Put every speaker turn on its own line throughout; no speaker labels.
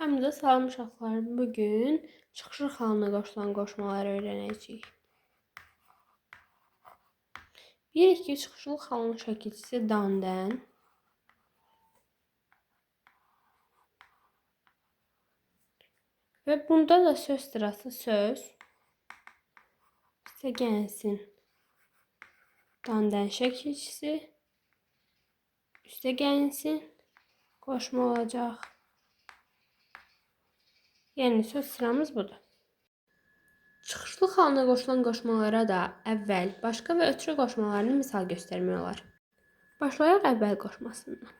Hamıza salam uşaqlar. Bugün çıxışıq halına qoşulan qoşmaları öyrənəcəyik. 1-2 çıxışıq halının şəkilçisi dandən. Və bunda da söz sırası söz. İşte gəlsin. Dandan şəkilçisi. Üstə gəlsin. Qoşma olacaq. Yəni söz sıramız budur. Çıxışlıq halına qoşulan qoşmalara da əvvəl başqa və ötürü qoşmalarını misal göstərmək olar. Başlayaq əvvəl qoşmasından.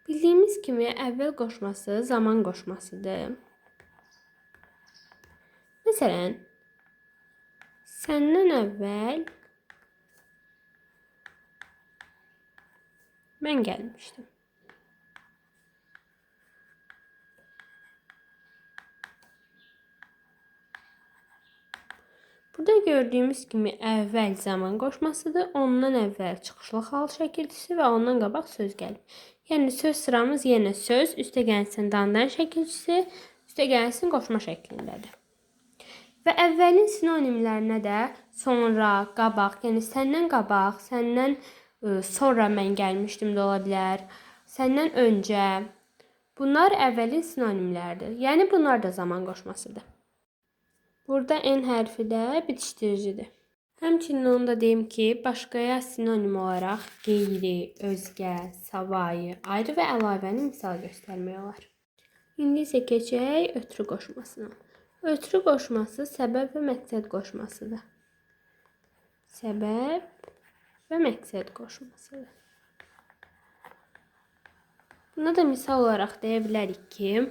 Bildiyimiz kimi əvvəl qoşması zaman qoşmasıdır. Məsələn, səndən əvvəl mən gəlmişdim. Burada gördüyümüz kimi əvvəl zaman qoşmasıdır. Ondan əvvəl çıxışlıq hal şəkilçisi və ondan qabaq söz gəlib. Yəni söz sıramız yenə söz, üstə gəlsin dandan şəkilçisi, üstə gəlsin qoşma şəklindədir. Və əvvəlin sinonimlərinə də sonra, qabaq, yəni səndən qabaq, səndən sonra mən gəlmişdim də ola bilər, səndən öncə. Bunlar əvvəlin sinonimləridir. Yəni bunlar da zaman qoşmasıdır. Burada N hərfi də bitişdiricidir. Həmçinin onu da deyim ki, başqaya sinonim olaraq qeyri, özgə, savayı, ayrı və əlavəni misal göstərmək olar. İndi isə keçək ötürü qoşmasına. Ötürü qoşması səbəb və məqsəd qoşmasıdır. Səbəb və məqsəd qoşmasıdır. Buna da misal olaraq deyə bilərik ki,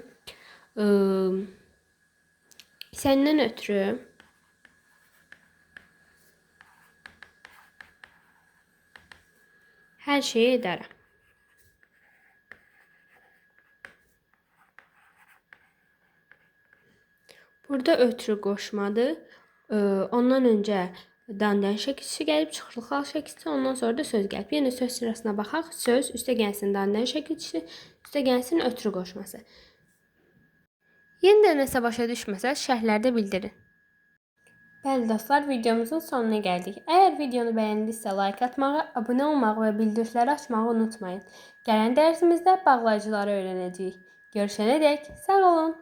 səndən ötürü hər şeyi edərəm. Burada ötürü qoşmadır. Ondan öncə dandan şəkilçisi gəlib, çıxışlıq hal şəkilçisi, ondan sonra da söz gəlib. Yəni söz sırasına baxaq. Söz, üstə gəlsin dandan şəkilçisi, üstə gəlsin ötürü qoşması. Yenə də nəsə başa düşməsəz, şərhlərdə bildirin. Bəli dostlar, videomuzun sonuna gəldik. Əgər videonu bəyəndinizsə like atmağı, abunə olmağı və bildirişləri açmağı unutmayın. Gələn dərsimizdə bağlayıcıları öyrənəcəyik. Görüşənədək sağ olun.